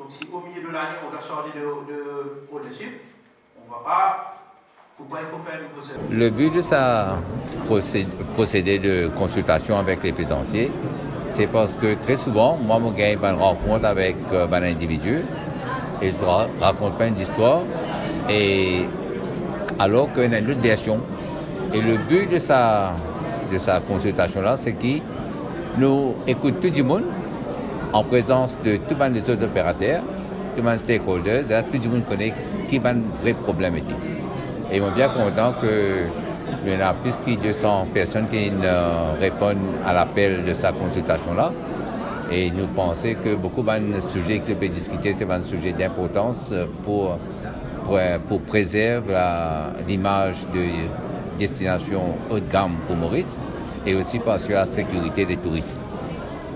Donc si au milieu de l'année, on doit changer de ownership, on ne va pas... Pourquoi il faut faire un nouveau service? Le but de sa procédé de consultation avec les plaisanciers, c'est parce que très souvent, moi, je gagne une rencontre avec un individu et je raconte plein d'histoires et alors qu'il y a une autre version. Et le but de sa consultation-là, c'est qu'il nous écoute tout le monde en présence de tous les autres opérateurs, tous les stakeholders, tout le monde connaît qui va un vrai problème. Et ils sont bien contents qu'il y en a plus de 200 personnes qui répondent à l'appel de sa consultation-là. Et nous pensons que beaucoup de sujets que je peux discuter, c'est un sujet d'importance pour préserver l'image de destination haut de gamme pour Maurice et aussi parce que la sécurité des touristes.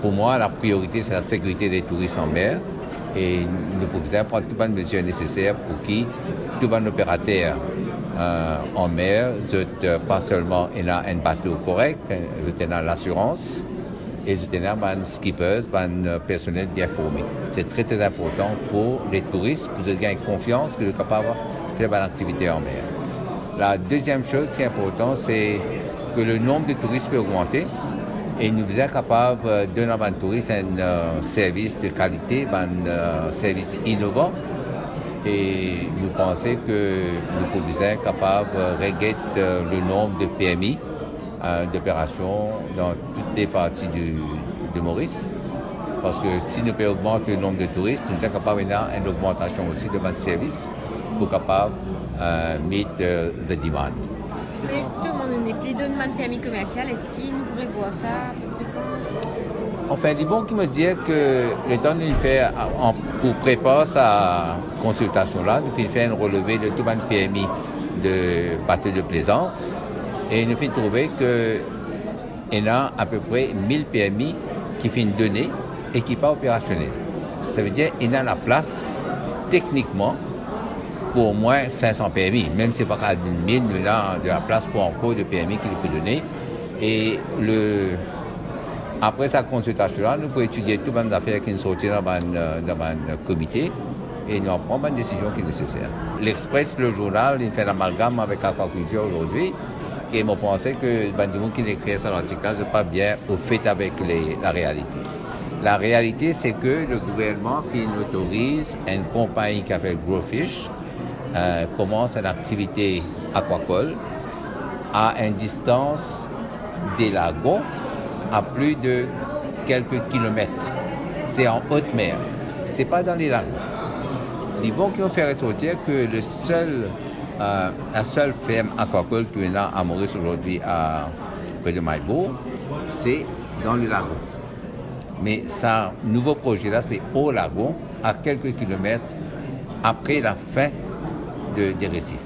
Pour moi, la priorité, c'est la sécurité des touristes en mer et nous pouvons prendre toutes les mesures nécessaires pour que tout un opérateur en mer, pas seulement un bateau correct, il a l'assurance et il a un skipper, un personnel bien formé. C'est très très important pour les touristes, pour qu'ils gagnent confiance qu'ils sont capables de faire une activité en mer. La deuxième chose qui est importante, c'est que le nombre de touristes peut augmenter et nous sommes capables de donner à un touriste un service de qualité, un service innovant. Et nous pensons que nous pouvons être capables de régler le nombre de PMI, d'opérations dans toutes les parties de Maurice. Parce que si nous pouvons augmenter le nombre de touristes, nous sommes capables d'avoir une augmentation aussi de notre service pour capable meet the demand. Mais justement, les demandes de permis commercial, est-ce qu'il nous pourrait voir ça à peu près quand? Enfin, il est bon qui me dit que le temps de faire, pour préparer sa consultation-là, nous faisons un relevé de tout le PMI de bateau de plaisance et nous faisons trouver qu'il y a à peu près 1000 PMI qui sont donnés et qui ne sont pas opérationnels. Ça veut dire qu'il y a la place techniquement pour au moins 500 PMI, même si ce n'est pas qu'à 1000, il y a de la place pour encore de PMI qu'il peut donner. Et après sa consultation-là, nous pouvons étudier toutes les affaires qui sont sorties dans un comité et nous prendre une décision qui est nécessaire. L'Express, le journal, il fait l'amalgame avec l'aquaculture aujourd'hui et moi pensé que les gens qui écrit cet article-là ne sont pas bien au fait avec la réalité. La réalité, c'est que le gouvernement qui autorise une compagnie qui s'appelle Growfish commence une activité aquacole à une distance des lagons à plus de quelques kilomètres. C'est en haute mer. Ce n'est pas dans les lagons. Ils vont faire ressortir que la seule ferme aquacole qu'il y a à Maurice aujourd'hui, près de Maïbo, c'est dans les lagons. Mais ce nouveau projet-là, c'est au lagon, à quelques kilomètres après la fin des récifs.